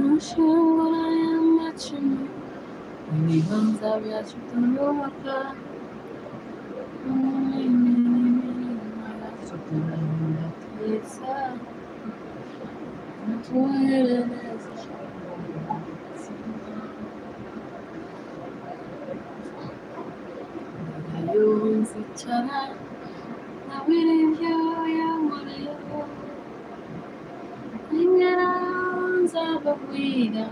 Ushingura y'amacumu ibibanza byacu turubaka imirimo yacu turahindura tweza tuherereza yunzicara nabwira ibyo yankoreyeho ingera nzababwira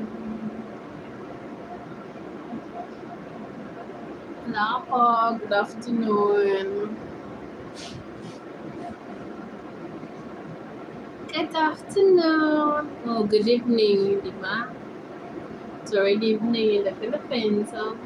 Napa, good afternoon. Good afternoon. Oh, good evening, Lima. It's already evening in the Philippines. So.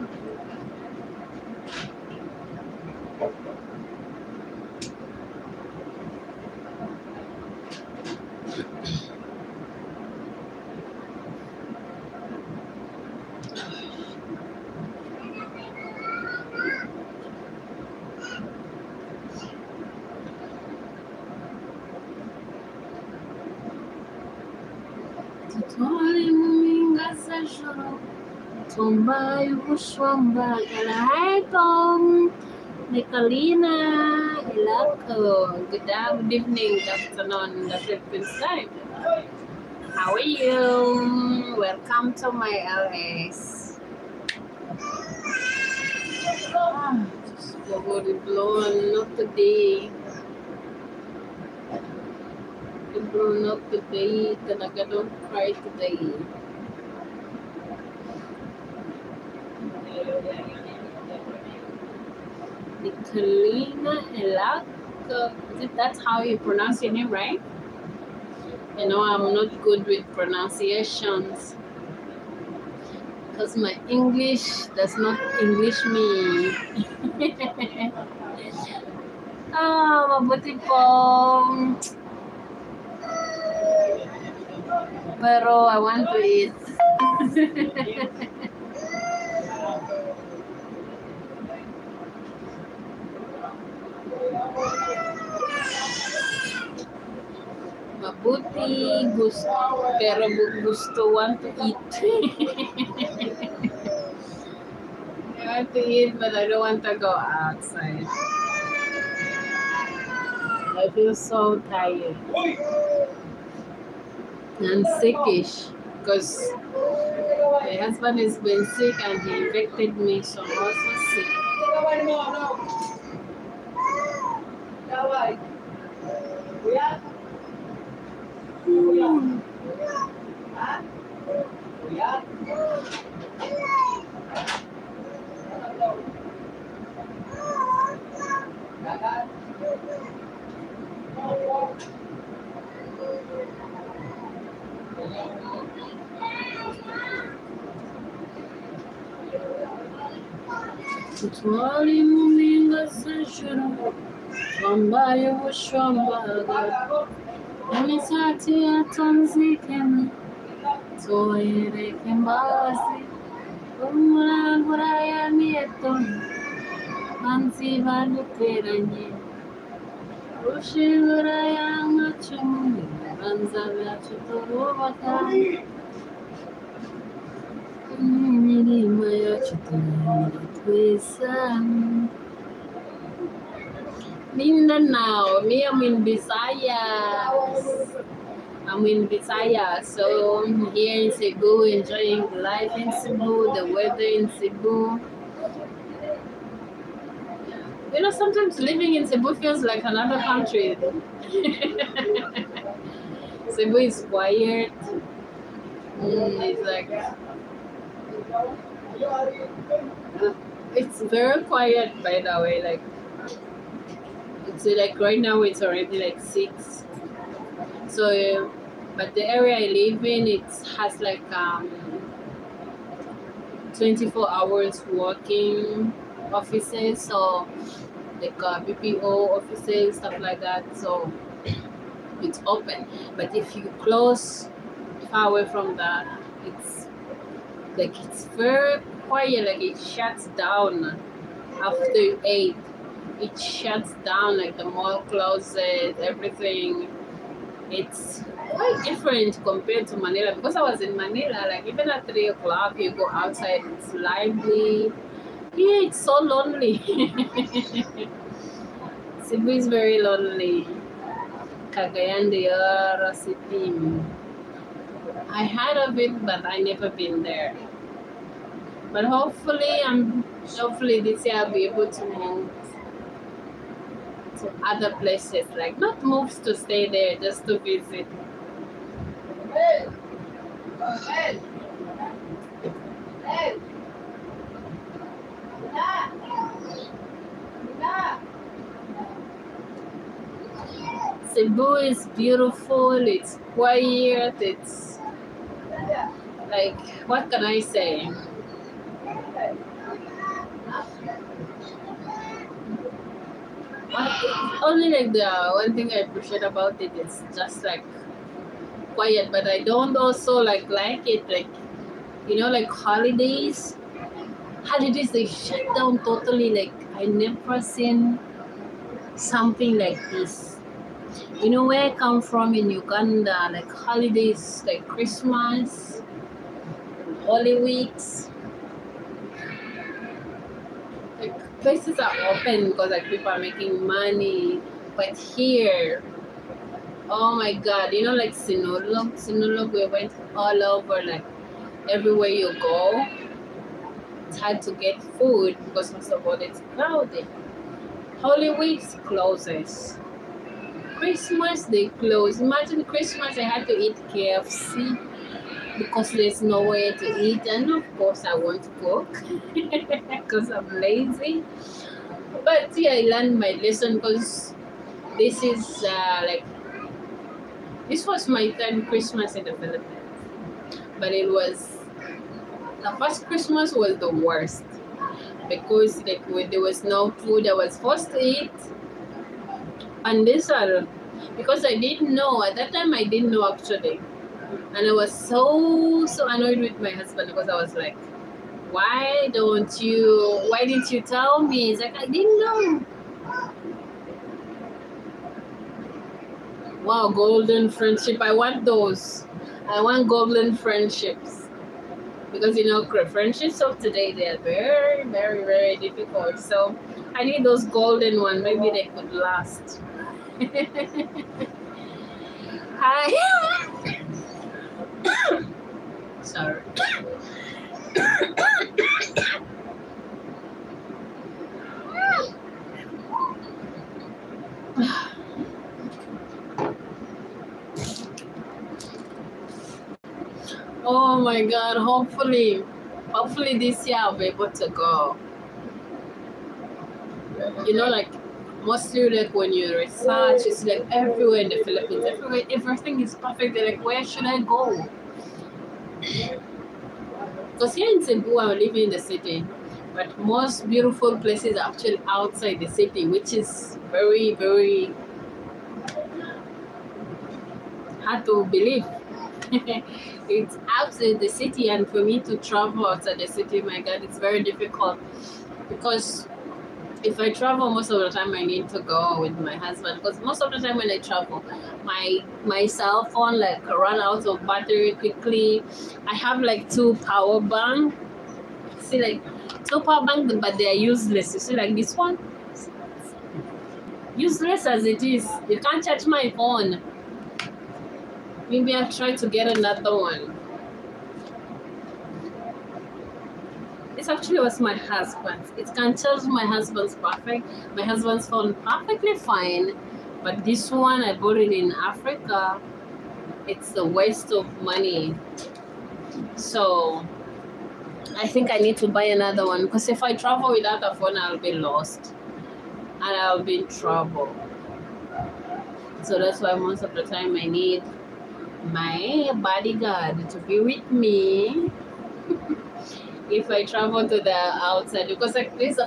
Tutwale mu mpinga z'ijoro tumbaye ubushwambagara. Hi Tom, Nicolina, Ilako. Good evening, good afternoon, the Philippines time. How are you? Welcome to my LS. Just the body blown, not today. Blown up today, talaga don't cry today. Nicolina Elaka. That's how you pronounce your name, right? You know, I'm not good with pronunciations because my English does not English me. Mabuti po. Pero I want to eat. Mabuti, gusto, pero gusto want to eat. I want to eat, but I don't want to go outside. I feel so tired and sickish because my husband has been sick and he infected me, so I'm also sick. Tutwali mu mpinga z'ijoro twambaye ubushwambagara imisatsi yatonzikana tuhereke imbabazi umuragura ya miyetono banzi baduteranye ushingura y'amacumu ibibanza byacu turubaka imirimo yacu turahindura tweza. Mindanao, me I'm in Visayas. I'm in Visayas, so I'm here in Cebu, enjoying life in Cebu, the weather in Cebu. You know, sometimes living in Cebu feels like another country. Cebu is quiet. It's like it's very quiet, by the way. Like it's like right now it's already like 6. So, but the area I live in, it has like 24 hours working offices, so like BPO offices, stuff like that. So it's open. But if you close far away from that, it's like it's very quiet. Like it shuts down after 8. It shuts down, like the mall closes, everything. It's quite different compared to Manila, because I was in Manila, like even at 3 o'clock, you go outside, it's lively. Here, it's so lonely. Cebu is very lonely. Cagayan de Oro City. I heard of it, but I never been there. But hopefully this year I'll be able to move to other places. Like not move to stay there, just to visit. Cebu is beautiful, it's quiet, it's like, what can I say? Only like the one thing I appreciate about it is just like quiet, but I don't also like it, like, you know, like holidays they shut down totally. Like I never seen something like this. You know where I come from in Uganda, like holidays like Christmas, Holy Weeks, like places are open because like people are making money. But here, oh my god, you know, like Sinulog, we went all over, like everywhere you go, it's hard to get food because first of all it's crowded. Holy Weeks closes. Christmas they close. Imagine Christmas I had to eat KFC because there's nowhere to eat, and of course I won't cook because I'm lazy. But yeah, I learned my lesson because this is this was my third Christmas in the Philippines, but it was the first Christmas was the worst because like when there was no food I was forced to eat, and this because I didn't know at that time. I didn't know actually, and I was so annoyed with my husband because I was like, why didn't you tell me? He's like, I didn't know. Wow, golden friendship. I want those. I want golden friendships. Because you know, friendships of today, they are very, very, very difficult. So I need those golden ones. Maybe they could last. Hi. Sorry. Oh my god, hopefully this year I'll be able to go. You know, like mostly like when you research, it's like everywhere in the Philippines, everywhere, everything is perfect. They're like, where should I go? Because here in Cebu, I'm living in the city, but most beautiful places are actually outside the city, which is very, very hard to believe. It's outside the city, and for me to travel outside the city, my god, it's very difficult because if I travel, most of the time I need to go with my husband, because most of the time when I travel, my cell phone like run out of battery quickly. I have like 2 power bank. See, like 2 power bank, but they are useless. You see, like this one, useless as it is, you can't charge my phone. Maybe I'll try to get another one. This actually was my husband's. It can charge my husband's phone perfectly fine. But this one I bought it in Africa. It's a waste of money. So I think I need to buy another one, because if I travel without a phone, I'll be lost and I'll be in trouble. So that's why most of the time I need my bodyguard to be with me if I travel to the outside, because like there's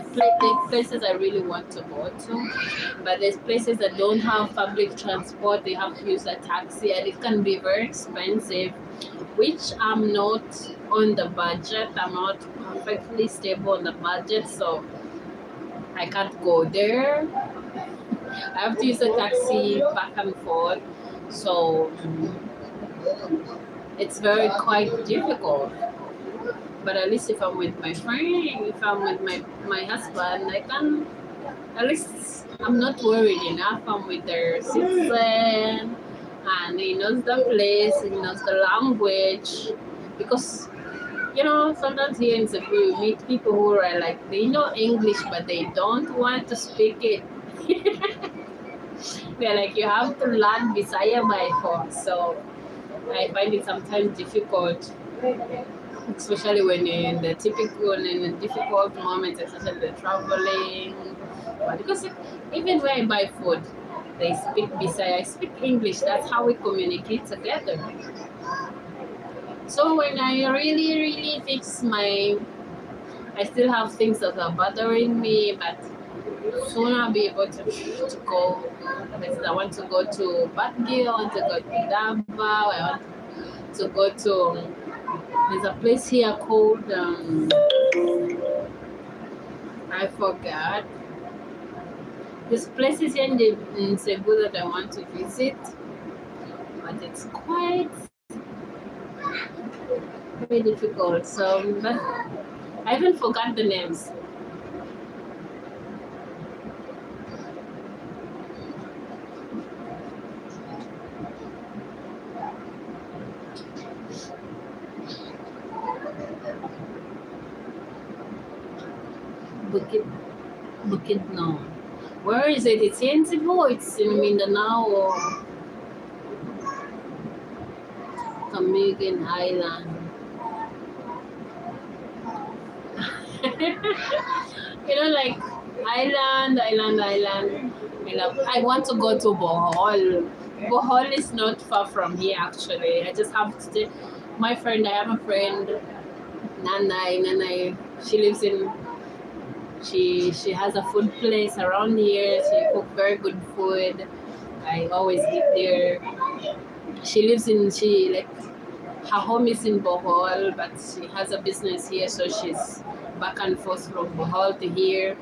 places I really want to go to, but there's places that don't have public transport. They have to use a taxi, and it can be very expensive, which I'm not on the budget. I'm not perfectly stable on the budget, so I can't go there. I have to use a taxi back and forth. So it's very quite difficult. But at least if I'm with my friend, if I'm with my husband, I can, at least I'm not worried enough. I'm with their citizen and he knows the place, he knows the language. Because sometimes here in Cebu you meet people who are like, they know English but they don't want to speak it. They're like, you have to learn Bisaya by force. So I find it sometimes difficult, especially when you're in the difficult moments, especially the traveling. But because even when I buy food, they speak Bisaya, I speak English. That's how we communicate together. So when I really, really fix I still have things that are bothering me, but soon I'll be able to go. I want to go to Baguio, I want to go to Davao, I want to go to, there's a place here called, I forgot. There's places here in Cebu that I want to visit, but it's quite very difficult. So, but I even forgot the names. Bukid, no. Where is it? It's in Cebu, it's in Mindanao or Camiguin Island. Like island. I want to go to Bohol. Bohol is not far from here actually. I just have to I have a friend, Nanay. She lives in, she has a food place around here. She cooks very good food. I always eat there. She lives in, her home is in Bohol, but she has a business here, so she's back and forth from Bohol to here.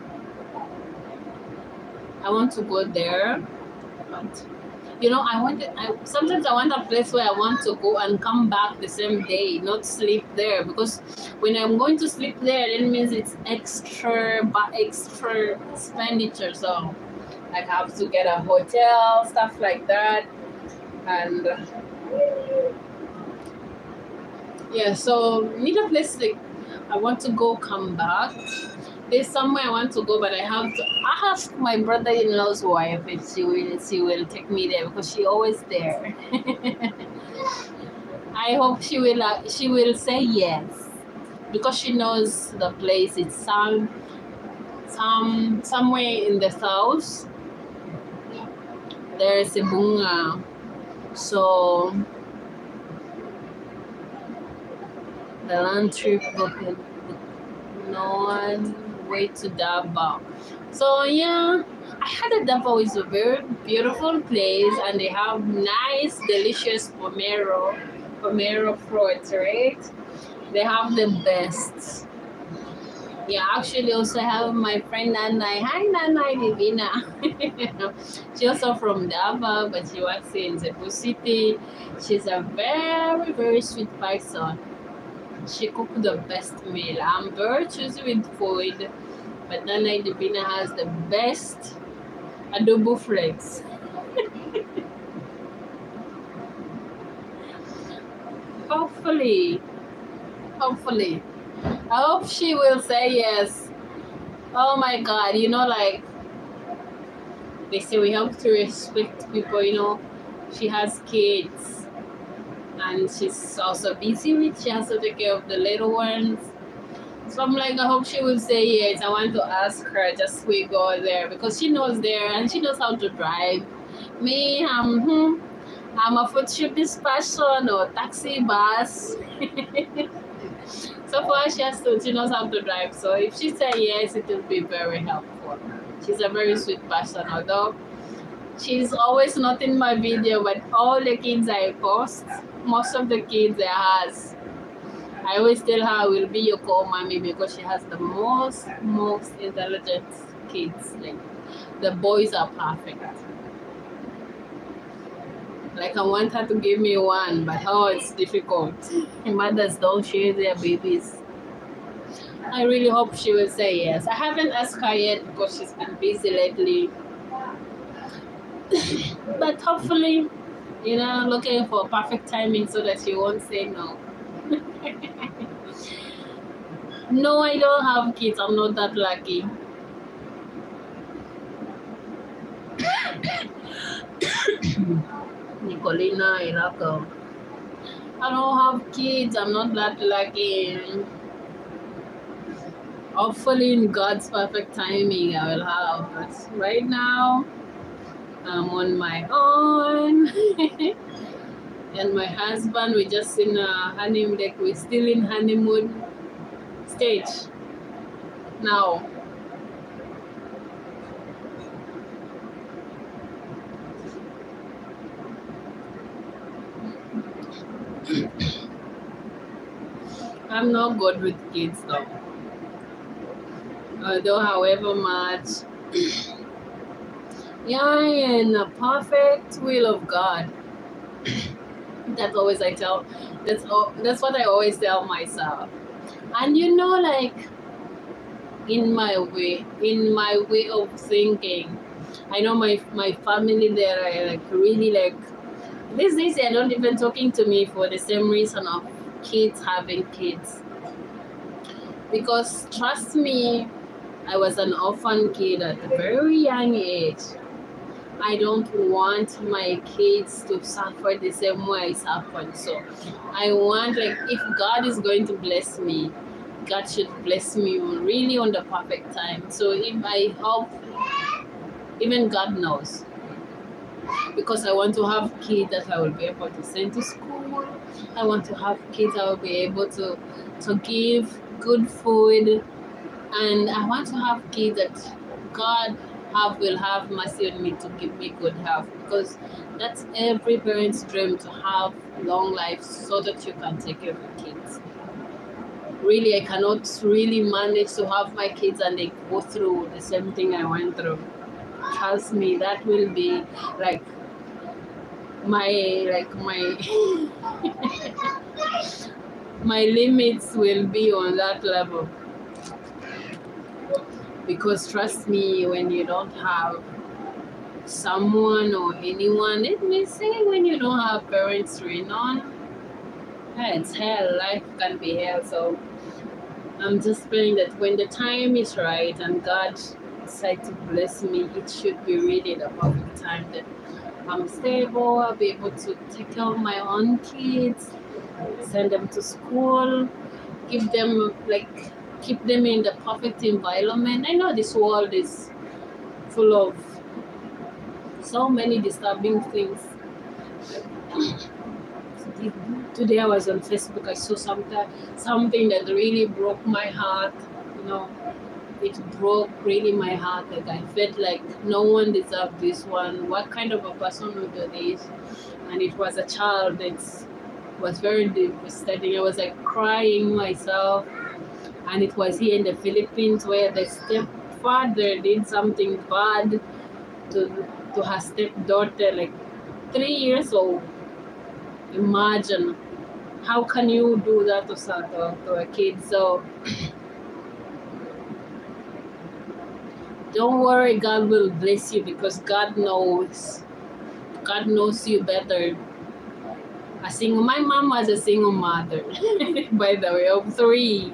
I want to go there, but sometimes I want a place where I want to go and come back the same day, not sleep there, because when I'm going to sleep there, it means it's extra expenditure. So I have to get a hotel, stuff like that, and yeah. So need a place like I want to go, come back. There's somewhere I want to go, but I have to ask my brother-in-law's wife if she will take me there, because she always there. I hope she will say yes, because she knows the place. It's somewhere in the south. There's a bunga, so the land trip booked no way to Davao. So yeah, I heard that Davao is a very beautiful place, and they have nice, delicious pomelo fruits, right? They have the best. Yeah, actually also have my friend Nanay. Hi Nanay Divina. She's also from Davao, but she works in Cebu City. She's a very, very sweet person. She cooked the best meal. I'm very choosy with food, but Nanay Divina has the best adobo flakes. Hopefully. I hope she will say yes. Oh my God, like they say we have to respect people, she has kids and she's also busy she has to take care of the little ones. So I'm like, I hope she will say yes. I want to ask her just we go there, because she knows there and she knows how to drive. Me, I'm a food shippies person or taxi bus. So far she knows how to drive. So if she says yes, it will be very helpful. She's a very sweet person, although she's always not in my video, but all the kids I post, most of the kids I always tell her I will be your co-mommy, because she has the most intelligent kids. Like the boys are perfect. Like I want her to give me one, but oh, it's difficult. Mothers don't share their babies. I really hope she will say yes. I haven't asked her yet because she's been busy lately. But hopefully, looking for perfect timing so that she won't say no. No, I don't have kids. I'm not that lucky. Nicolina, Iraka. I don't have kids. I'm not that lucky. Hopefully, in God's perfect timing, I will have. But right now, I'm on my own. And my husband, we're just in a honeymoon. Like we're still in honeymoon stage now. I'm not good with kids though. Although, however much, yeah, in the perfect will of God. That's always I tell. That's what I always tell myself. And like in my way of thinking, I know my family there are like really like these days they're not even talking to me for the same reason of kids having kids. Because trust me, I was an orphan kid at a very young age. I don't want my kids to suffer the same way I suffered. So I want, like, if God is going to bless me, God should bless me really on the perfect time. So if I hope, even God knows, because I want to have kids that I will be able to send to school. I want to have kids I will be able to give good food, and I want to have kids that God will have mercy on me to give me good health, because that's every parent's dream, to have long life so that you can take care of your kids. Really, I cannot really manage to have my kids and they go through the same thing I went through. Trust me, that will be like my my limits will be on that level. Because trust me, when you don't have someone or anyone, let me say, when you don't have parents to lean on, it's hell. Life can be hell. So I'm just praying that when the time is right and God decides to bless me, it should be really the perfect time that I'm stable. I'll be able to take care of my own kids, send them to school, give them keep them in the perfect environment. I know this world is full of so many disturbing things. Today I was on Facebook, I saw something that really broke my heart. It broke really my heart. Like I felt like no one deserved this one. What kind of a person would do this? And it was a child. It was very devastating. I was like crying myself. And it was here in the Philippines where the stepfather did something bad to her stepdaughter, like 3 years old. Imagine, how can you do that to a kid? So don't worry, God will bless you, because God knows you better. My mom was a single mother, by the way, of 3.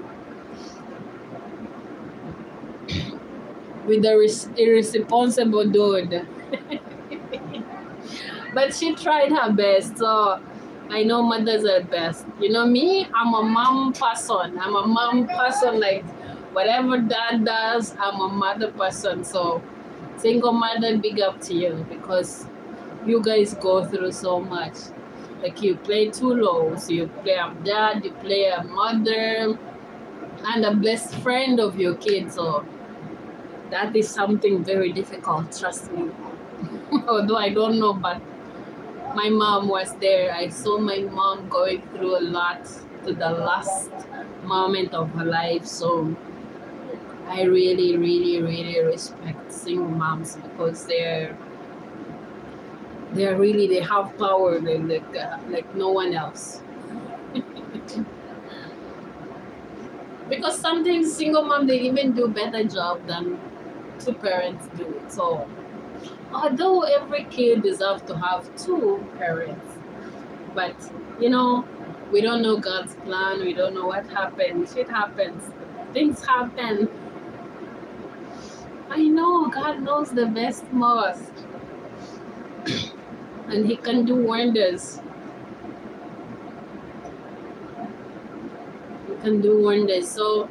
With a irresponsible dude. But she tried her best, so I know mothers are best. Me, I'm a mom person. Like whatever dad does, I'm a mother person. So single mother, big up to you, because you guys go through so much. Like you play 2 roles. You play a dad, you play a mother, and a best friend of your kids. So that is something very difficult, trust me. Although I don't know, but my mom was there. I saw my mom going through a lot to the last moment of her life. So I really, really, really respect single moms, because they're they have power like no one else. Because sometimes single mom, they even do better job than two parents do it. So although every kid deserves to have two parents, but you know, we don't know God's plan. We don't know what happens. Shit happens. Things happen. I know God knows the best most, and He can do wonders. He can do wonders. So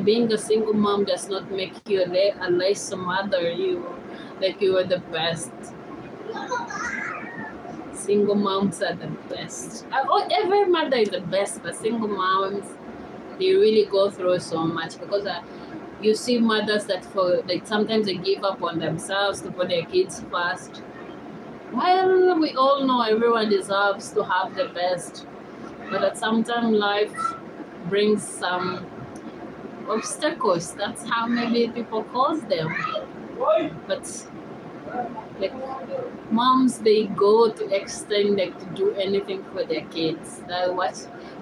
being a single mom does not make you a less mother. You are the best. Single moms are the best. Every mother is the best, but single moms, they really go through so much because you see mothers that sometimes they give up on themselves to put their kids first. Well, we all know everyone deserves to have the best, but at some time life brings some obstacles. That's how maybe people cause them. But like moms, they go to extend like to do anything for their kids.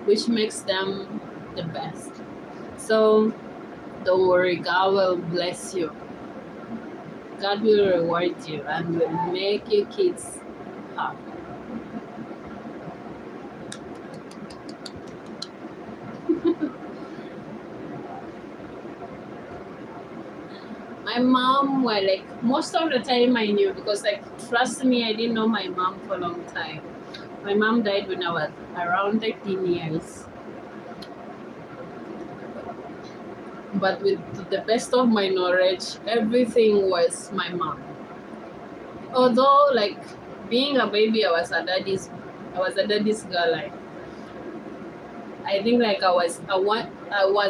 Which makes them the best. So don't worry, God will bless you. God will reward you and will make your kids happy. My mom, well, like most of the time I knew because, like, trust me, I didn't know my mom for a long time. My mom died when I was around 13 years. But with the best of my knowledge, everything was my mom. Although, like, being a baby, I was a daddy's girl. Like, I think like I was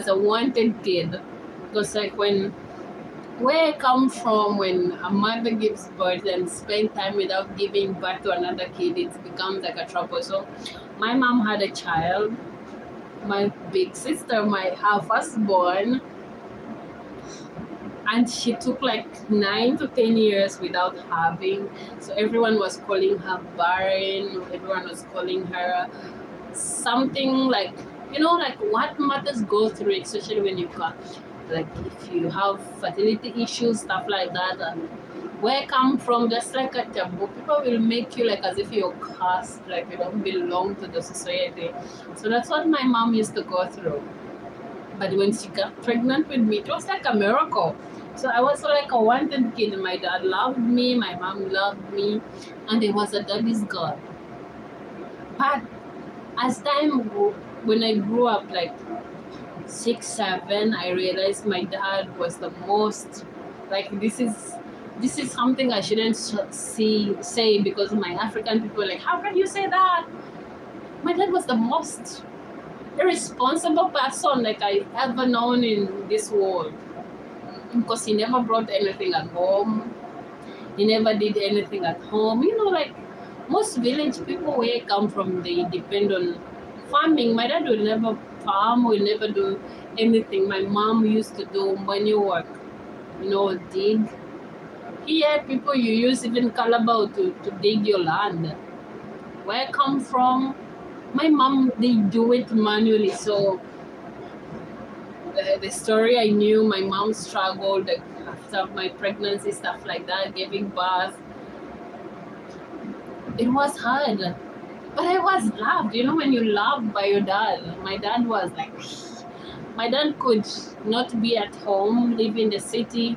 a wanted kid because like where I come from, when a mother gives birth and spend time without giving birth to another kid, it becomes like a trouble. So my mom had a child, my big sister, her firstborn, and she took like 9 to 10 years without having. So everyone was calling her barren. Everyone was calling her something like, like what mothers go through, especially when you got like if you have fertility issues, stuff like that. And where I come from, just like a taboo, people will make you like as if you're cursed, like you don't belong to the society. So that's what my mom used to go through. But when she got pregnant with me, it was like a miracle. So I was like a wanted kid. My dad loved me, my mom loved me, and it was a daddy's girl. But as when I grew up, like 6, 7, I realized my dad was the most, like, this is something I shouldn't say because my African people are like, how can you say that? My dad was the most irresponsible person like I ever known in this world, because he never brought anything at home. He never did anything at home. Like most village people where I come from, they depend on farming. My dad will never farm, will never do anything. My mom used to do money work, dig. Here, people, you use even calabash to dig your land. Where I come from, my mom, they do it manually. So the story I knew, my mom struggled after my pregnancy, stuff like that, giving birth. It was hard. But I was loved. When you loved by your dad, my dad was like, my dad could not be at home, live in the city,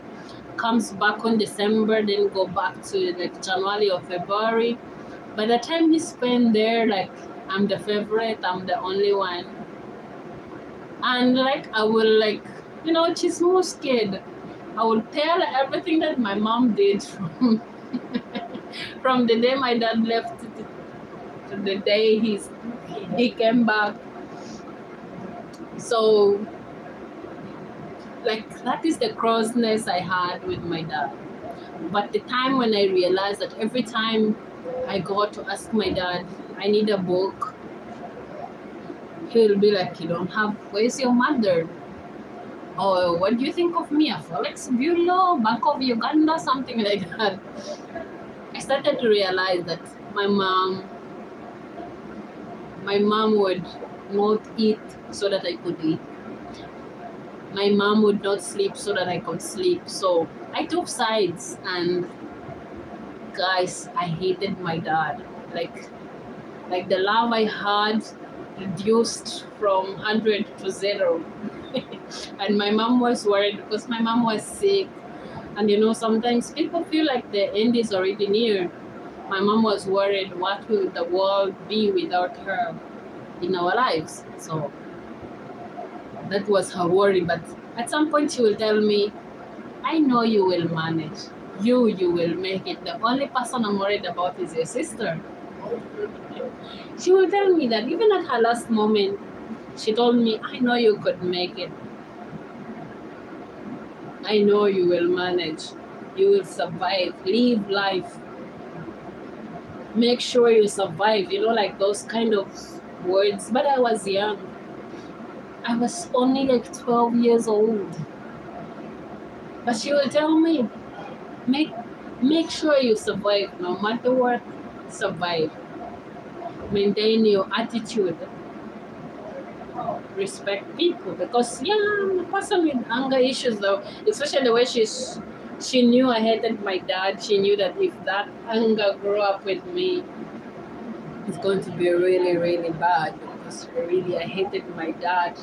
comes back on December, then go back to like January or February. By the time he spent there, like, I'm the favorite, I'm the only one. And like, I will like, chismos kid. I will tell everything that my mom did from the day my dad left to the day he came back. So like, that is the closeness I had with my dad. But the time when I realized that every time I go to ask my dad, I need a book, he will be like, you don't have, where's your mother? Oh, what do you think of me? A Forex Bureau, Bank of Uganda, something like that. I started to realize that my mom would not eat so that I could eat. My mom would not sleep so that I could sleep. So I took sides, and guys, I hated my dad. Like the love I had reduced from 100 to 0. And my mom was worried because my mom was sick. And sometimes people feel like the end is already near. My mom was worried, what will the world be without her in our lives? So that was her worry. But at some point she will tell me, I know you will manage. You will make it. The only person I'm worried about is your sister. She will tell me that even at her last moment, she told me, I know you could make it. I know you will manage. You will survive. Live life. Make sure you survive. Like those kind of words. But I was young. I was only like 12 years old. But she will tell me, make sure you survive. No matter what, survive. Maintain your attitude. Respect people, because I'm a person with anger issues, though, especially the way she knew I hated my dad. She knew that if that anger grew up with me, it's going to be really, really bad, because really I hated my dad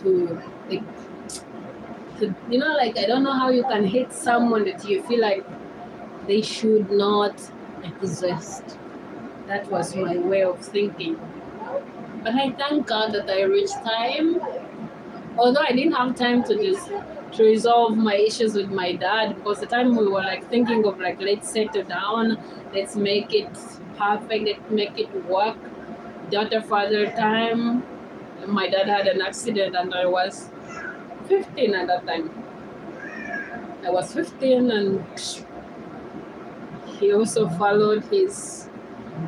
to like like, I don't know how you can hate someone that you feel like they should not exist. That was my way of thinking. But I thank God that I reached time. Although I didn't have time to resolve my issues with my dad, because the time we were like thinking of like, let's settle down, let's make it perfect, let's make it work. Daughter father time. My dad had an accident and I was 15 at that time. I was 15, and he also followed his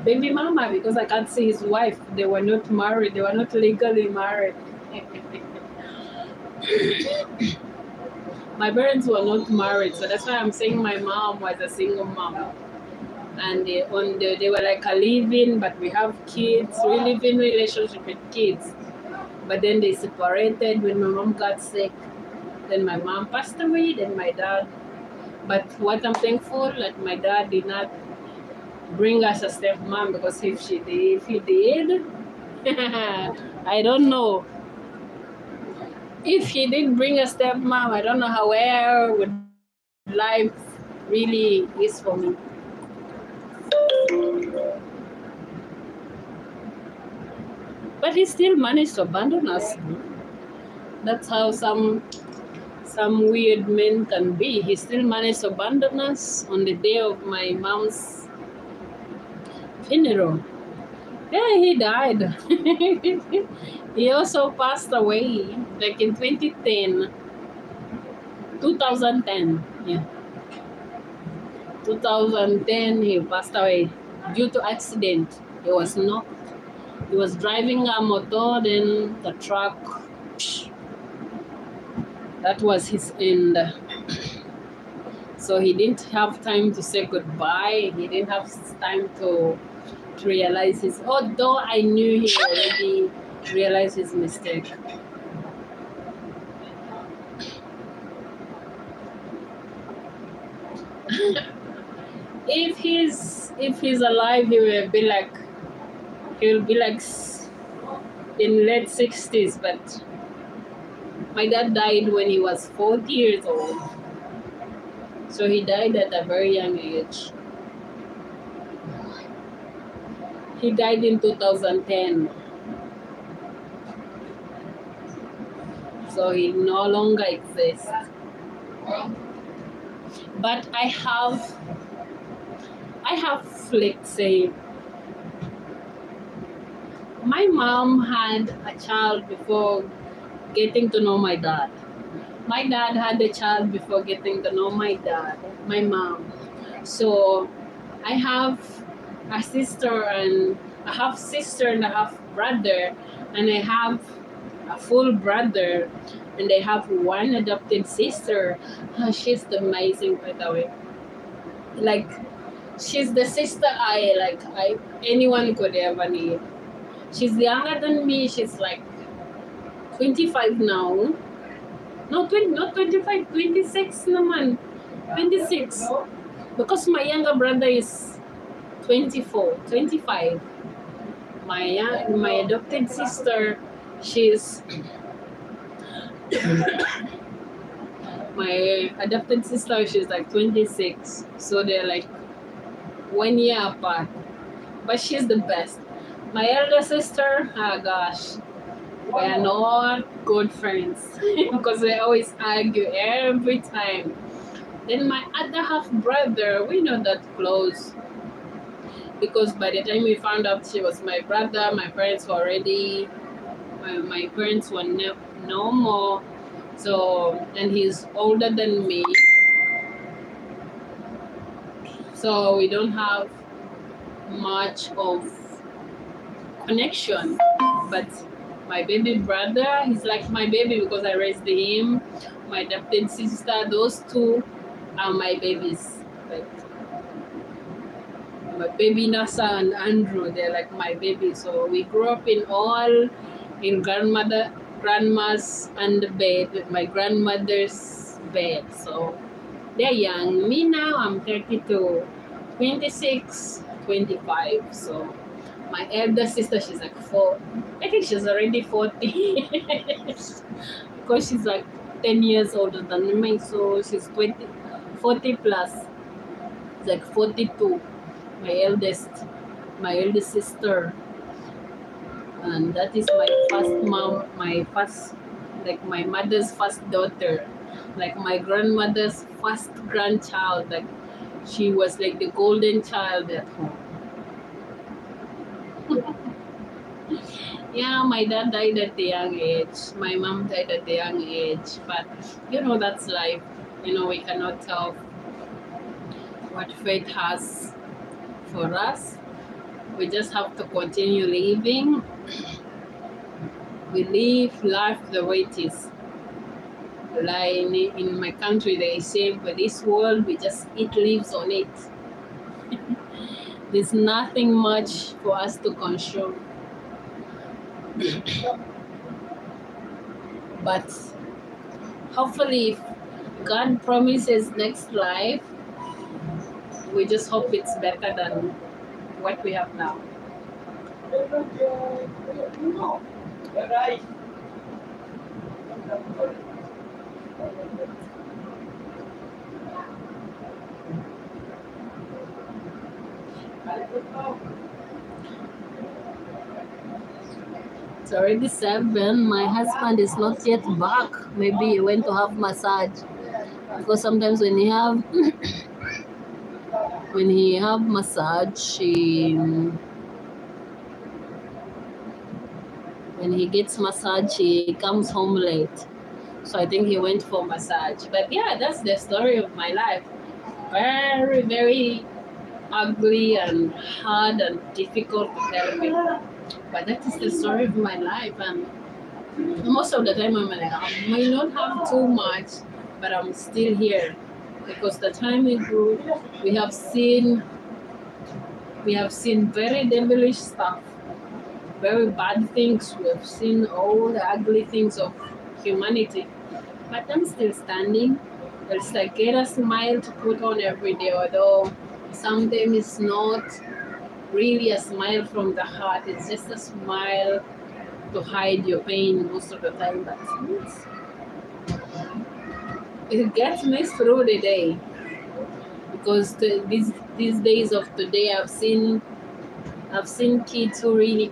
baby mama, because I can't see his wife. They were not married. They were not legally married. My parents were not married, so that's why I'm saying my mom was a single mom. And they were like a live-in, but we have kids. We live in relationship with kids. But then they separated when my mom got sick. Then my mom passed away. Then my dad. But what I'm thankful that my dad did not bring us a stepmom, because if he did, I don't know. If he did bring a stepmom, I don't know how where would life really is for me. But he still managed to abandon us. That's how some weird men can be. He still managed to abandon us on the day of my mom's funeral. Yeah, he died. He also passed away like in 2010. 2010. Yeah. 2010 he passed away due to accident. He was driving a motor, then the truck. That was his end. So he didn't have time to say goodbye. He didn't have time to realize his, although I knew he already realized his mistake. If he's alive, he will be like in late 60s, but my dad died when he was 40 years old. So he died at a very young age. He died in 2010. So he no longer exists. But I have, let's say, my mom had a child before getting to know my dad. My dad had a child before getting to know my dad, my mom. So I have a sister and a half sister and a half brother, and I have a full brother, and they have one adopted sister. She's amazing, by the way. Like, she's the sister I anyone could ever need. She's younger than me. She's like 25 now. No, 20, not 25, 26 naman. 26. Because my younger brother is 24, 25. My adopted sister, she's my adopted sister, she's like 26. So they're like 1 year apart. But she's the best. My elder sister, oh gosh, we are not good friends because we always argue every time. Then my other half brother, we're not that close because by the time we found out she was my brother, my parents were already, my parents were no more. So, and he's older than me. So we don't have much of connection. But my baby brother, he's like my baby because I raised him. My adopted sister, those two are my babies. Like my baby Nasa and Andrew, they're like my baby. So we grew up in grandma's underbed with my grandmother's bed. So they're young. Me now, I'm 32, 26, 25. So my elder sister, she's like 4. I think she's already 40 because she's like 10 years older than me. So she's 40 plus. It's like 42. My eldest sister. And that is my first mom, my mother's first daughter. Like my grandmother's first grandchild. Like she was like the golden child at home. Yeah, my dad died at a young age. My mom died at a young age. But you know, that's life. You know, we cannot tell what fate has for us. We just have to continue living. We live life the way it is. Like in my country, they say, for this world, we just eat leaves on it. There's nothing much for us to consume. But hopefully, if God promises next life, we just hope it's better than what we have now. It's already 7. My husband is not yet back. Maybe he went to have massage. Because sometimes when he have massage, when he gets massage, he comes home late. So I think he went for massage. But yeah, that's the story of my life. Very, very ugly and hard and difficult to tell people. But that is the story of my life. And most of the time I'm like, I may not have too much, but I'm still here. Because the time we grew, we have seen very devilish stuff, very bad things. We have seen all the ugly things of humanity. But I'm still standing. It's like get a smile to put on every day, although sometimes it's not really a smile from the heart. It's just a smile to hide your pain most of the time. But it gets me through the day. Because these days of today, I've seen kids who really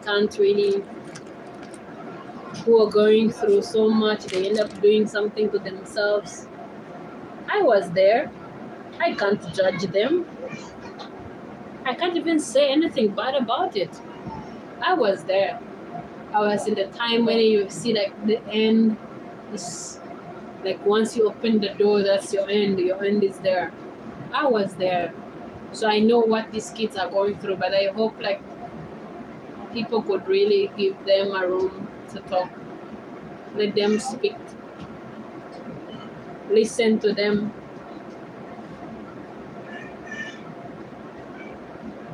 who are going through so much. They end up doing something to themselves. I was there. I can't judge them. I can't even say anything bad about it. I was there. I was in the time when you see like the end is like once you open the door, that's your end. Your end is there. I was there. So I know what these kids are going through, but I hope like people could really give them a room to talk. let them speak, listen to them,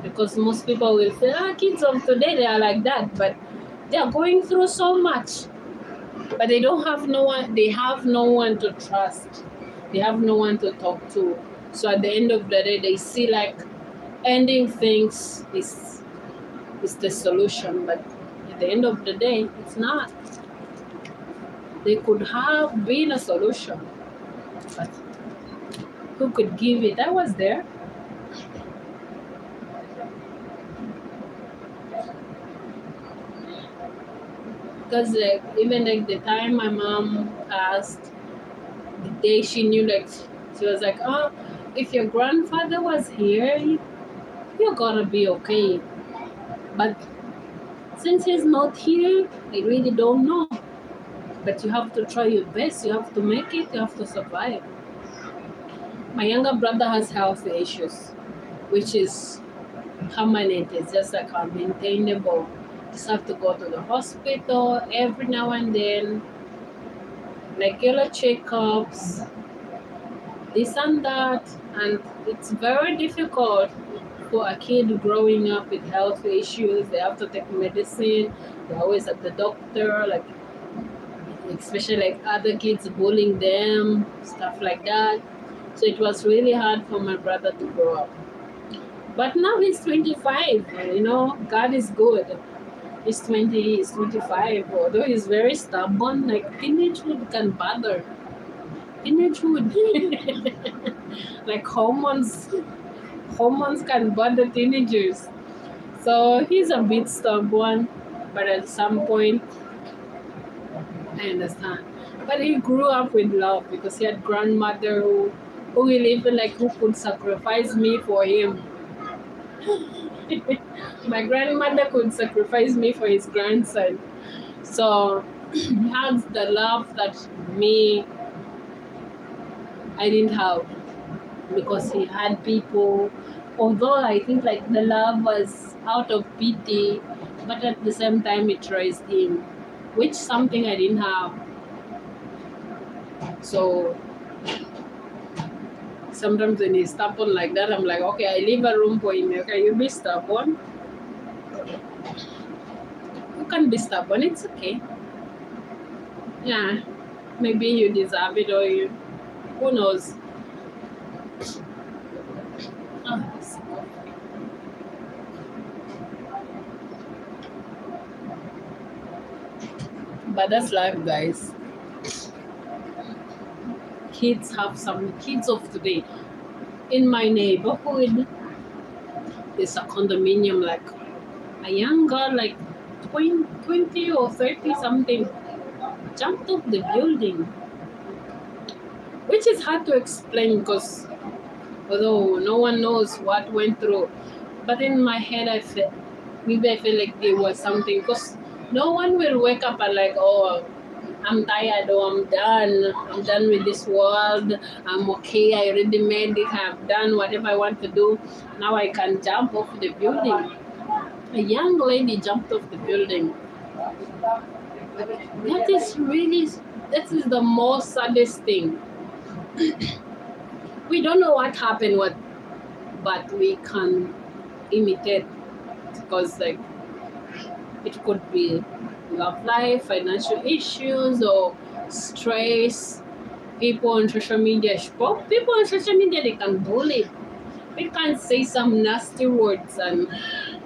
because most people will say, kids of today, they are like that, but they are going through so much, but they don't have no one, they have no one to trust, they have no one to talk to. So at the end of the day, they see like ending things is the solution, but at the end of the day, it's not. They could have been a solution, but who could give it? I was there. Because like even like the time my mom passed, the day she knew, like she was like, oh, if your grandfather was here, you're gonna be okay. But since he's not here, I really don't know. But you have to try your best, you have to make it, you have to survive. My younger brother has health issues, which is permanent. It's just like unmaintainable. Just have to go to the hospital every now and then, regular checkups, this and that, and it's very difficult for a kid growing up with health issues. They have to take medicine, they're always at the doctor, like especially like other kids bullying them, stuff like that. So it was really hard for my brother to grow up. But now he's 25, God is good. He's 20, he's 25, although he's very stubborn, like teenagehood can bother. Teenagehood, like hormones can bother teenagers. So he's a bit stubborn, but at some point, I understand. But he grew up with love because he had grandmother who will even like who could sacrifice me for him. My grandmother could sacrifice me for his grandson. So he has the love that I didn't have, because he had people. Although I think like the love was out of pity, but at the same time it raised him, which something I didn't have. So sometimes when he's stubborn like that, I'm like, okay, I leave a room for him. Okay, you be stubborn. You can be stubborn, it's okay. Yeah, maybe you deserve it, or who knows. But that's life, guys. Kids of today. In my neighborhood, there's a condominium, like a young girl, like 20 or 30 something, jumped off the building, which is hard to explain because although no one knows what went through, but in my head I felt like there was something, because no one will wake up and like, oh, I'm tired, or I'm done with this world, I'm okay, I already made it, I've done whatever I want to do, now I can jump off the building. A young lady jumped off the building. That is the most saddest thing. We don't know what happened, but we can imitate, because like it could be love life, financial issues, or stress. People on social media, they can bully. They can say some nasty words, and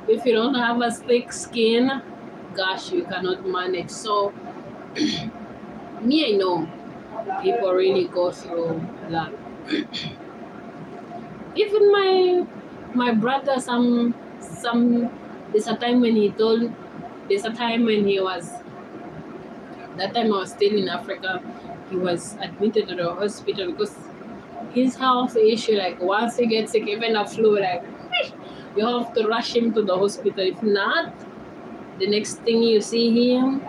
if you don't have a thick skin, gosh, you cannot manage. So I know people really go through that. Even my brother, there's a time when he was, that time I was still in Africa, he was admitted to the hospital because his health issue, like once he gets sick, even a flu, like you have to rush him to the hospital. If not, the next thing you see him,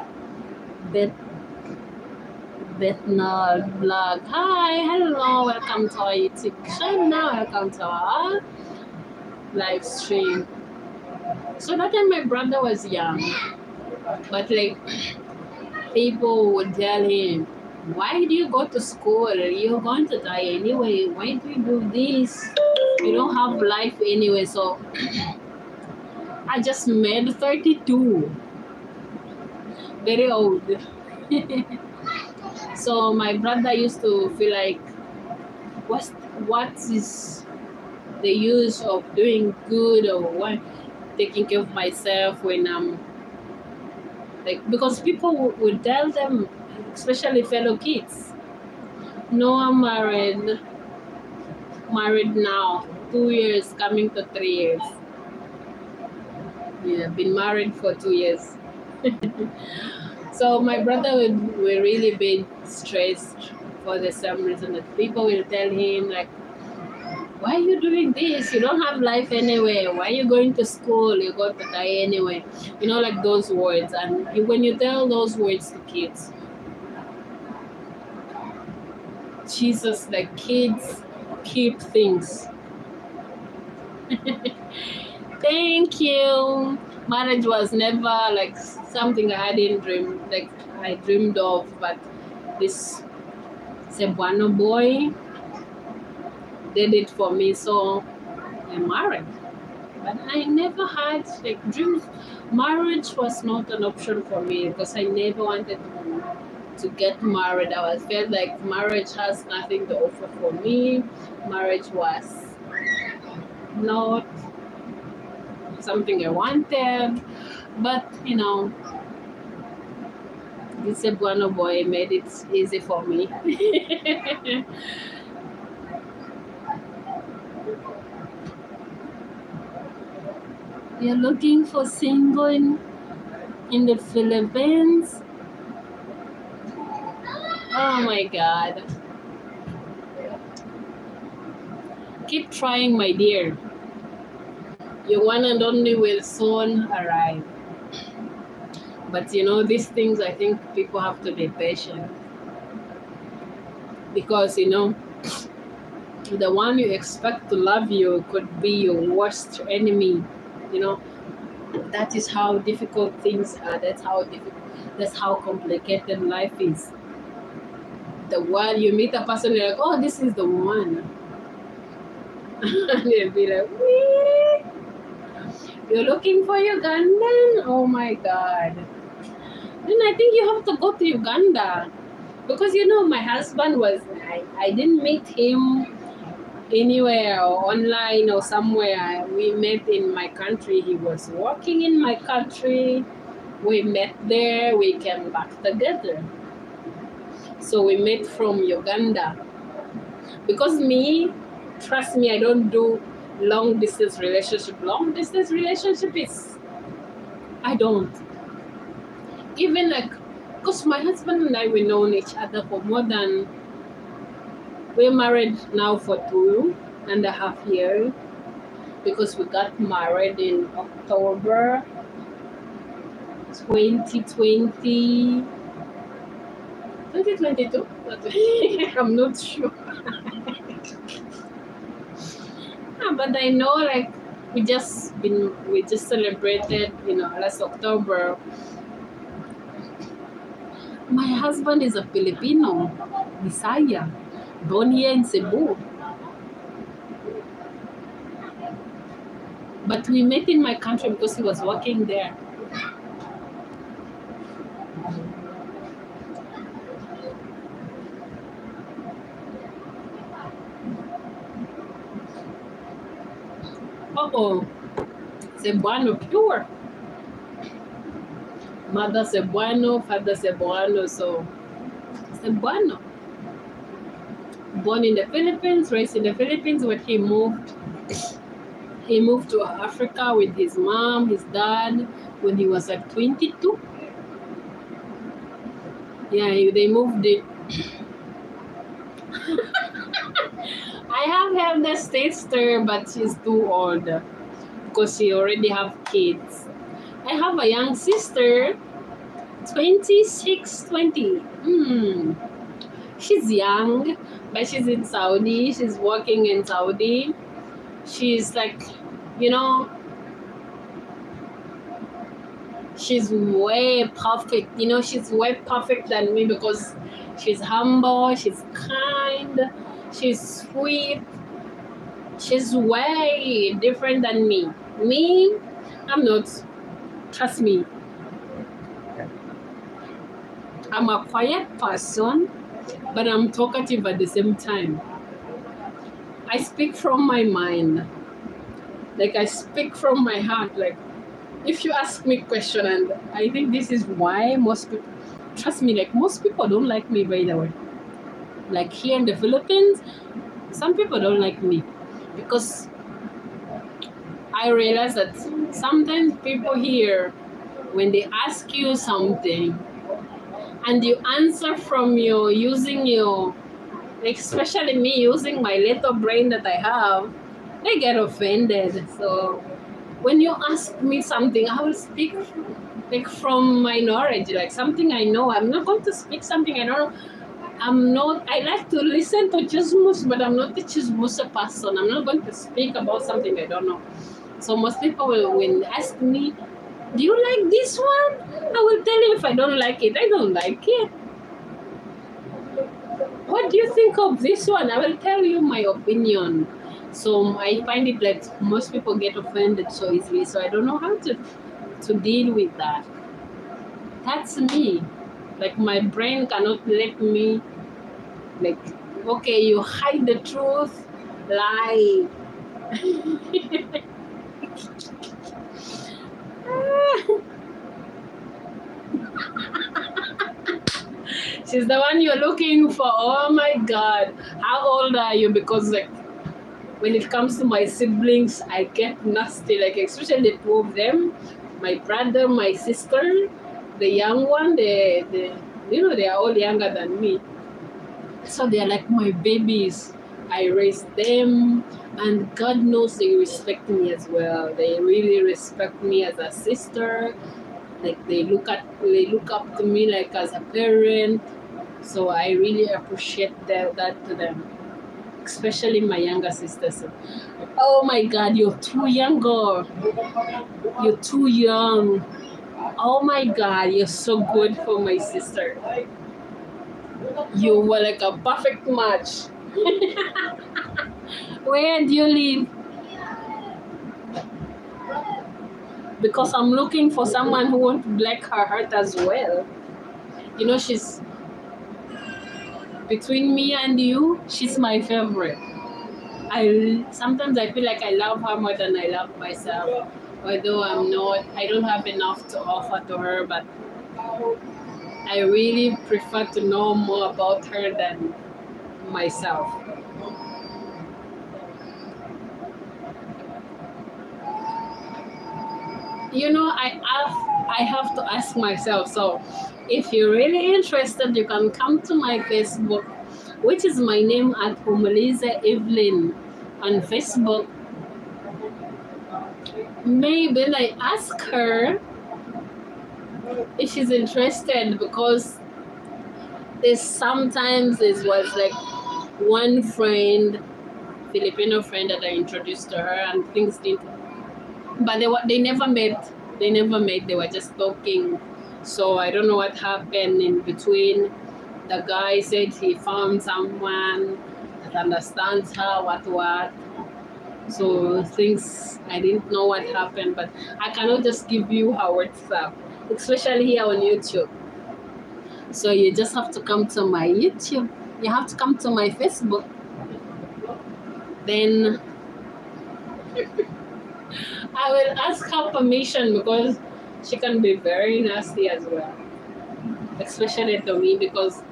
Bethnal Vlog. Hi, hello, welcome to our YouTube channel, welcome to our live stream. So that time my brother was young, but like People would tell him, why do you go to school? You're going to die anyway. Why do you do this? You don't have life anyway. So I just made 32. Very old. So my brother used to feel like, what is the use of doing good or what, taking care of myself when I'm like, because people would tell them, especially fellow kids, no, I'm married now, 2 years coming to 3 years. Yeah, been married for 2 years. So my brother will really be stressed for the same reason that people will tell him like, why are you doing this? You don't have life anyway. Why are you going to school? You're going to die anyway. You know, like those words. And when you tell those words to kids, Jesus, the kids keep things. Thank you. Marriage was never like something I hadn't dreamed, like I dreamed of, but this Cebuano boy did it for me, so I'm married. But I never had like dreams. Marriage was not an option for me because I never wanted to get married. I felt like marriage has nothing to offer for me. Marriage was not something I wanted, but you know, this Cebuano boy made it easy for me. You're looking for single in the Philippines? Oh my God. Keep trying, my dear. Your one and only will soon arrive. But you know, these things, I think people have to be patient. Because, you know, the one you expect to love you could be your worst enemy. You know, that is how difficult things are. That's how complicated life is. The one you meet a person, you're like, oh, this is the one. And they'll be like, wee. You're looking for Ugandan? Oh my God. Then I think you have to go to Uganda. Because you know, my husband was, I didn't meet him anywhere or online or somewhere. We met in my country. He was working in my country. We met there. We came back together. So we met from Uganda. Because me, trust me, I don't do long distance relationship. Long distance relationship is, I don't. Even like, because my husband and I, we known each other for more than, we're married now for 2.5 years, because we got married in October 2020, 2022? I'm not sure. But I know like we just celebrated, you know, last October. My husband is a Filipino, Bisaya, born here in Cebu. But we met in my country because he was working there. Oh, Cebuano pure. Mother Cebuano, father Cebuano, so Cebuano. Born in the Philippines, raised in the Philippines. When he moved to Africa with his mom, his dad, when he was like 22. Yeah, they moved it. I have elder sister, but she's too old because she already have kids. I have a young sister, 26, 20. She's young, but she's in Saudi. She's working in Saudi. She's like, you know, she's way perfect. You know, she's way perfect than me because she's humble, she's kind, she's sweet. She's way different than me. Me, I'm not. Trust me. I'm a quiet person, but I'm talkative at the same time. I speak from my mind. Like, I speak from my heart. Like, if you ask me a question, and I think this is why most people, trust me, like, most people don't like me, by the way. Like, here in the Philippines, some people don't like me because I realize that sometimes people here, when they ask you something and you answer from your using your, like, especially me using my little brain that I have, they get offended. So when you ask me something, I will speak like from my knowledge, like something I know. I'm not going to speak something I don't know. I like to listen to chismus, but I'm not a chismusa person. I'm not going to speak about something I don't know. So most people will, when ask me, do you like this one? I will tell you if I don't like it. I don't like it. What do you think of this one? I will tell you my opinion. So I find it like most people get offended so easily. So I don't know how to deal with that. That's me. Like, my brain cannot let me, like, okay, you hide the truth, lie. She's the one you're looking for. Oh my God. How old are you? Because, like, when it comes to my siblings, I get nasty. Like, especially the two of them, my brother, my sister, the young one, the you know, they are all younger than me. So they're like my babies. I raised them, and God knows they respect me as well. They really respect me as a sister. Like, they look up to me like as a parent. So I really appreciate that to them, especially my younger sisters. Oh my God, you're too young, girl. You're too young. Oh my God, you're so good for my sister. You were like a perfect match. Where do you live? Because I'm looking for someone who won't black her heart as well. You know, she's between me and you, she's my favorite. Sometimes I feel like I love her more than I love myself. Although I don't have enough to offer to her, but I really prefer to know more about her than myself. You know, I have to ask myself. So if you're really interested, you can come to my Facebook, which is my name at Humaliza Evelyn on Facebook. Maybe I ask her if she's interested, because there was like one friend, Filipino friend, that I introduced to her, and things didn't. But they never met. They never met. They were just talking. So I don't know what happened in between. The guy said he found someone that understands her, what. So things, I didn't know what happened, but I cannot just give you her WhatsApp, especially here on YouTube. So you just have to come to my YouTube. You have to come to my Facebook. Then I will ask her permission, because she can be very nasty as well, especially to me, because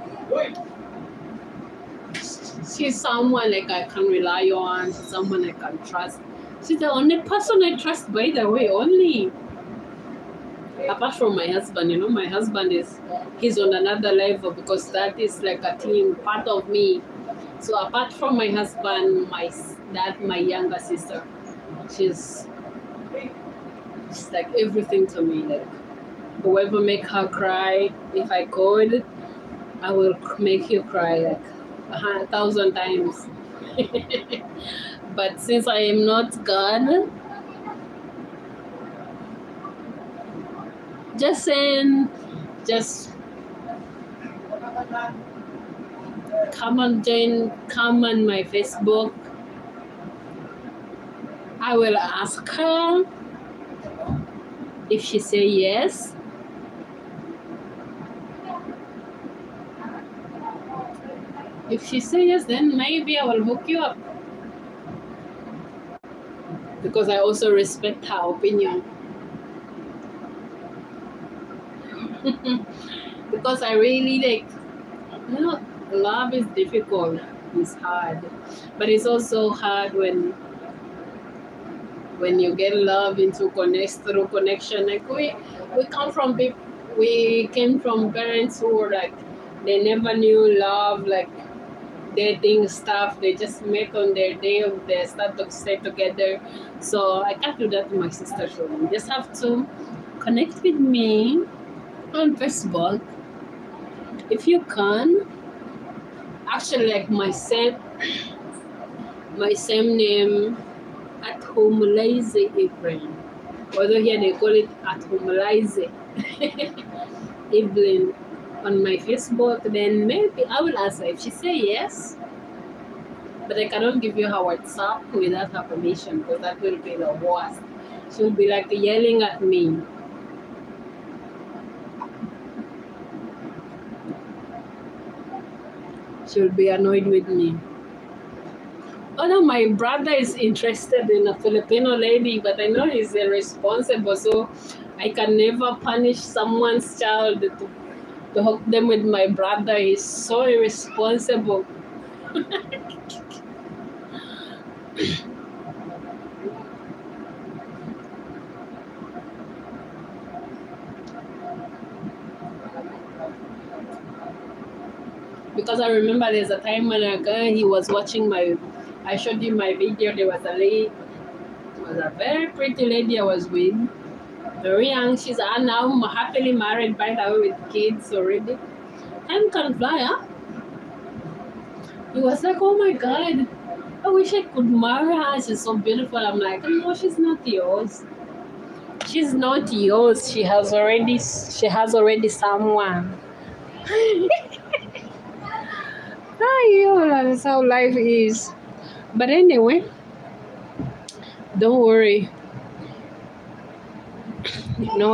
she's someone like I can rely on. She's someone I can trust. She's the only person I trust, by the way, only. Apart from my husband, you know, my husband he's on another level, because that is like a team, part of me. So apart from my husband, my younger sister, she's like everything to me. Like, whoever make her cry, if I could, I will make you cry like 1,000 times. But since I am not God, Just send, just come on my Facebook. I will ask her. If she say yes, then maybe I will hook you up, because I also respect her opinion. Because I really love is difficult, it's hard, but it's also hard when you get love into through connection. Like we came from parents who were like, they never knew love, like dating stuff. They just met on their day of their start to stay together. So I can't do that to my sister. So you just have to connect with me on Facebook if you can. Actually, like my same name, at Homelize Evelyn. Although here they call it at Homelize Evelyn on my Facebook, then maybe I will ask her. If she say yes, but I cannot give you her WhatsApp without her permission, because that will be the worst. She'll be like yelling at me. She'll be annoyed with me. Although my brother is interested in a Filipino lady, but I know he's irresponsible, so I can never punish someone's child to hook them with my brother. He's so irresponsible. Because I remember there's a time when he was watching I showed him my video. There was a lady, it was a very pretty lady I was with, very young. She's now happily married, by the way, with kids already. Time can fly, huh? He was like, oh my God, I wish I could marry her. She's so beautiful. I'm like, no, she's not yours. She's not yours. She has already someone. That's how life is. But anyway, don't worry.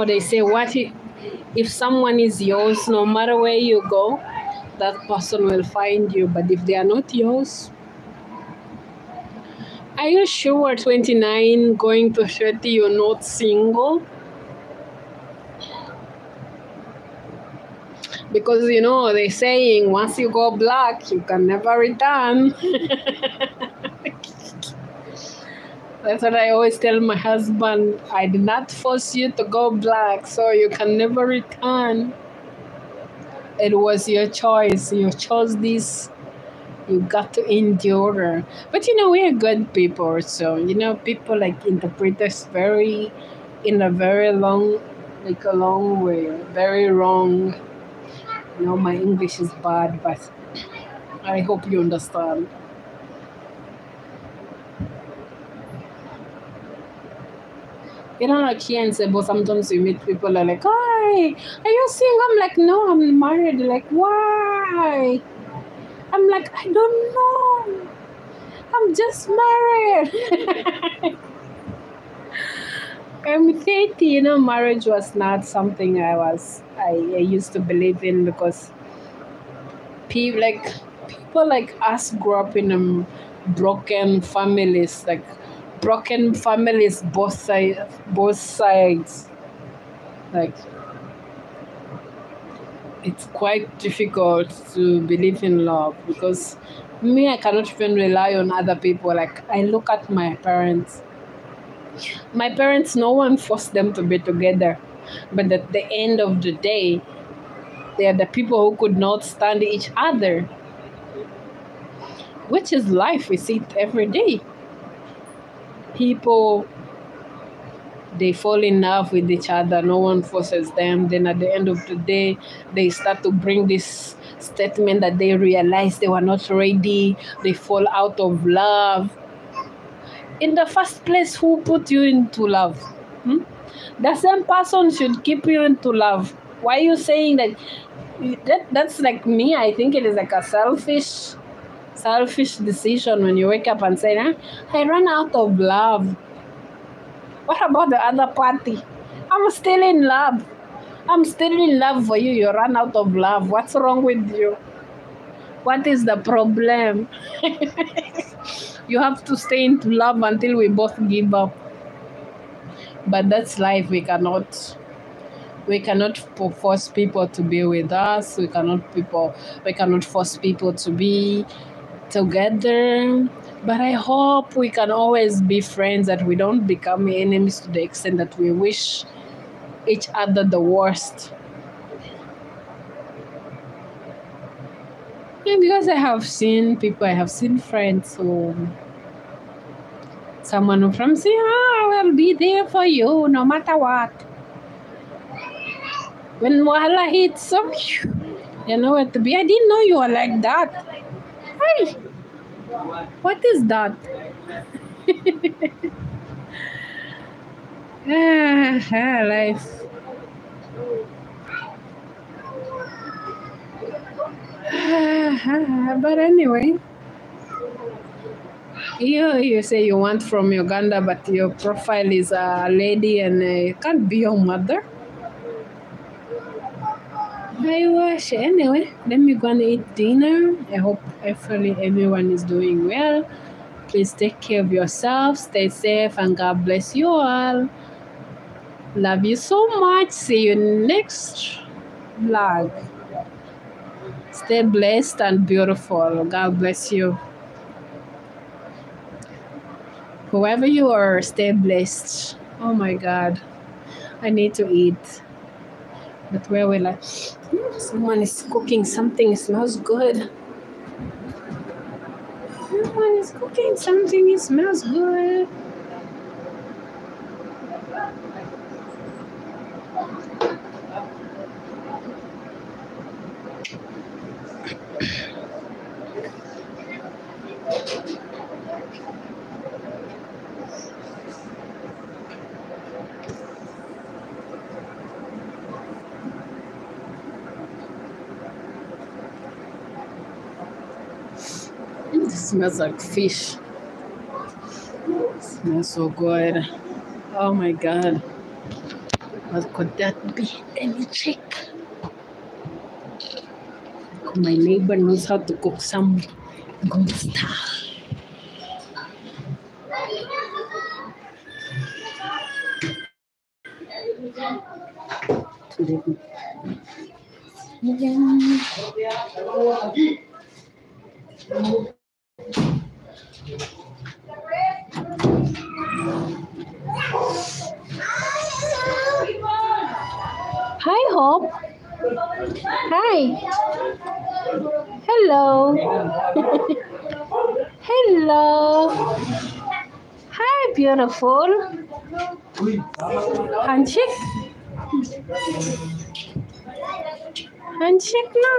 They say, what if someone is yours, no matter where you go, that person will find you. But if they are not yours, are you sure 29 going to 30 you're not single? Because they're saying once you go black, you can never return. That's what I always tell my husband. I did not force you to go black, so you can never return. It was your choice. You chose this. You got to endure. But we are good people. So people like interpret us in a very long, like a long way, very wrong. My English is bad, but I hope you understand. Like here in Cebu, sometimes you meet people are like, hi, are you single? I'm like, no, I'm married. Like, why? I'm like, I don't know. I'm just married. I'm 30, marriage was not something I used to believe in, because people like us grew up in broken families, both sides. Like, it's quite difficult to believe in love, because me, I cannot even rely on other people. Like, I look at my parents. My parents, no one forced them to be together. But at the end of the day, they are the people who could not stand each other. Which is life. We see it every day. People, they fall in love with each other. No one forces them. Then at the end of the day, they start to bring this statement that they realize they were not ready. They fall out of love. In the first place, who put you into love? The same person should keep you into love. Why are you saying that? That's like me. I think it is like a selfish decision when you wake up and say, I ran out of love. What about the other party? I'm still in love. I'm still in love for you. You ran out of love. What's wrong with you? What is the problem? You have to stay into love until we both give up. But that's life. We cannot force people to be with us. We cannot force people to be together. But I hope we can always be friends, that we don't become enemies to the extent that we wish each other the worst. And because I have seen friends who someone who from say, I will be there for you no matter what. When Wahala hits, you know what to be. I didn't know you were like that. Hey, what is that? Life. But anyway, you say you want from Uganda, but your profile is a lady and it can't be your mother. I wish. Anyway, let me go and eat dinner. I hope everyone is doing well. Please take care of yourself, stay safe, and God bless you all. Love you so much. See you next vlog. Stay blessed and beautiful. God bless you. Whoever you are, stay blessed. Oh my God. I need to eat. But where will I? Someone is cooking something. It smells good. Someone is cooking something. It smells good. It smells like fish. It smells so good. Oh my God. What could that be? Let me check. My neighbor knows how to cook some good stuff. Hi, Hope. Hi. Hello. Hello. Hi, beautiful. Handshake. Handshake now.